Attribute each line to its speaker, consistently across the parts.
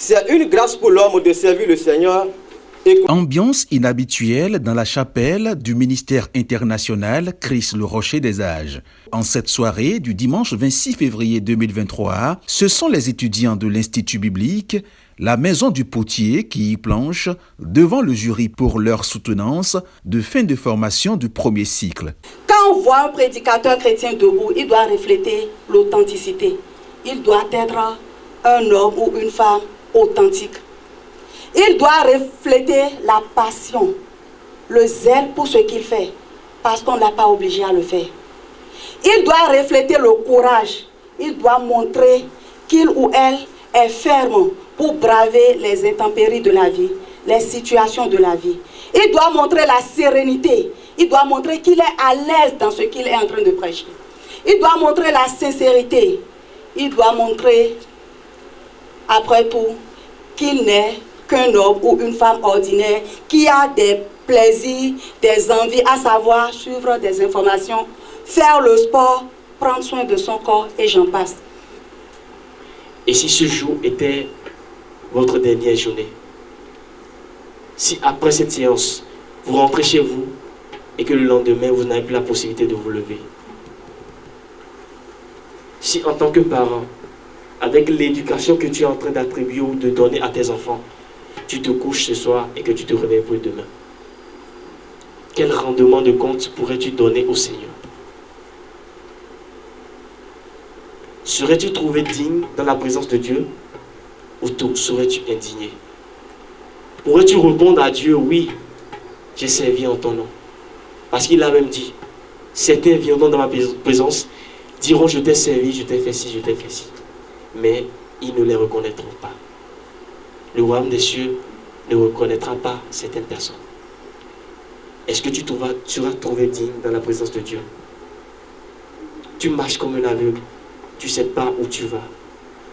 Speaker 1: C'est une grâce pour l'homme de servir le Seigneur.
Speaker 2: Ambiance inhabituelle dans la chapelle du ministère international Christ le Rocher des Âges. En cette soirée du dimanche 26 février 2023, ce sont les étudiants de l'Institut biblique, la Maison du Potier qui y planchent devant le jury pour leur soutenance de fin de formation du premier cycle.
Speaker 3: Quand on voit un prédicateur chrétien debout, il doit refléter l'authenticité. Il doit être un homme ou une femme authentique. Il doit refléter la passion, le zèle pour ce qu'il fait, parce qu'on ne l'a pas obligé à le faire. Il doit refléter le courage. Il doit montrer qu'il ou elle est ferme pour braver les intempéries de la vie, les situations de la vie. Il doit montrer la sérénité. Il doit montrer qu'il est à l'aise dans ce qu'il est en train de prêcher. Il doit montrer la sincérité. Il doit montrer, après tout, qu'il n'est qu'un homme ou une femme ordinaire qui a des plaisirs, des envies, à savoir suivre des informations, faire le sport, prendre soin de son corps et j'en passe.
Speaker 4: Et si ce jour était votre dernière journée, si après cette séance, vous rentrez chez vous et que le lendemain, vous n'avez plus la possibilité de vous lever, si en tant que parent, avec l'éducation que tu es en train d'attribuer ou de donner à tes enfants, tu te couches ce soir et que tu te réveilles pour demain, quel rendement de compte pourrais-tu donner au Seigneur? Serais-tu trouvé digne dans la présence de Dieu ou serais-tu indigné? Pourrais-tu répondre à Dieu, oui, j'ai servi en ton nom? Parce qu'il a même dit, certains viendront dans ma présence, diront je t'ai servi, je t'ai fait ci, je t'ai fait ci. Mais ils ne les reconnaîtront pas. Le royaume des cieux ne reconnaîtra pas certaines personnes. Est-ce que tu seras trouvé digne dans la présence de Dieu? Tu marches comme un aveugle, tu ne sais pas où tu vas.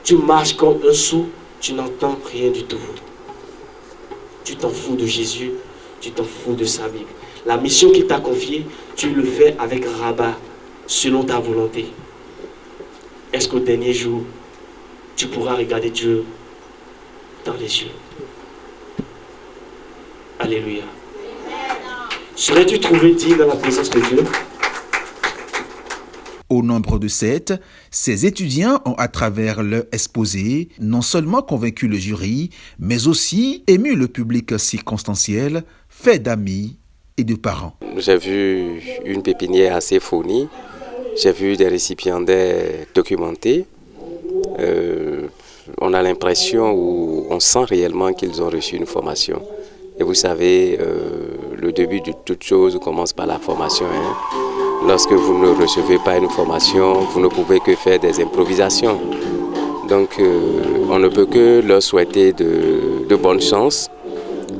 Speaker 4: Tu marches comme un sourd, tu n'entends rien du tout. Tu t'en fous de Jésus, tu t'en fous de sa Bible. La mission qu'il t'a confiée, tu le fais avec rabat, selon ta volonté. Est-ce qu'au dernier jour, tu pourras regarder Dieu dans les yeux? Alléluia. Serais-tu trouvé digne dans la présence de Dieu?
Speaker 2: Au nombre de 7, ces étudiants ont, à travers leur exposé, non seulement convaincu le jury, mais aussi ému le public circonstanciel, fait d'amis et de parents.
Speaker 5: J'ai vu une pépinière assez fournie, j'ai vu des récipiendaires documentés. On a l'impression ou on sent réellement qu'ils ont reçu une formation. Et vous savez, le début de toute chose commence par la formation. Lorsque vous ne recevez pas une formation, vous ne pouvez que faire des improvisations. Donc, on ne peut que leur souhaiter de bonnes chances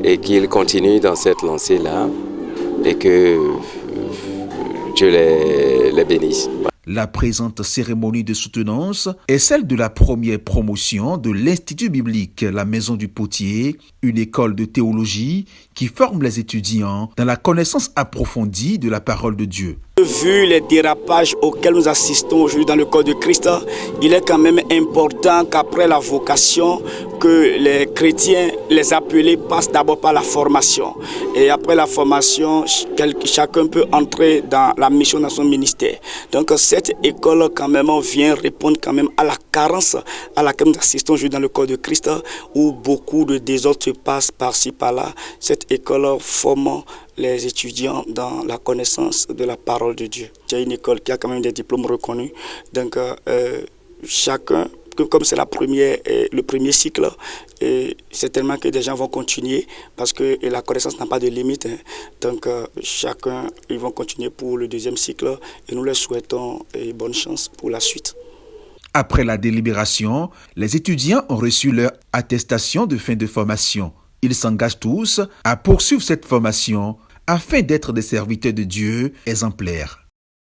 Speaker 5: et qu'ils continuent dans cette lancée-là et que Dieu les bénisse.
Speaker 2: La présente cérémonie de soutenance est celle de la première promotion de l'Institut biblique La Maison du Potier, une école de théologie qui forme les étudiants dans la connaissance approfondie de la parole de Dieu.
Speaker 6: Vu les dérapages auxquels nous assistons aujourd'hui dans le corps de Christ, il est quand même important qu'après la vocation, que les chrétiens, les appelés, passent d'abord par la formation. Et après la formation, chacun peut entrer dans la mission dans son ministère. Donc cette école quand même vient répondre quand même à la carence à laquelle nous assistons aujourd'hui dans le corps de Christ, où beaucoup de désordre se passe par-ci, par-là. Cette école forme les étudiants dans la connaissance de la parole de Dieu. C'est une école qui a quand même des diplômes reconnus. Donc chacun, comme c'est le premier cycle, certainement que des gens vont continuer parce que la connaissance n'a pas de limite. Donc chacun, ils vont continuer pour le deuxième cycle et nous leur souhaitons bonne chance pour la suite.
Speaker 2: Après la délibération, les étudiants ont reçu leur attestation de fin de formation. Ils s'engagent tous à poursuivre cette formation afin d'être des serviteurs de Dieu exemplaires.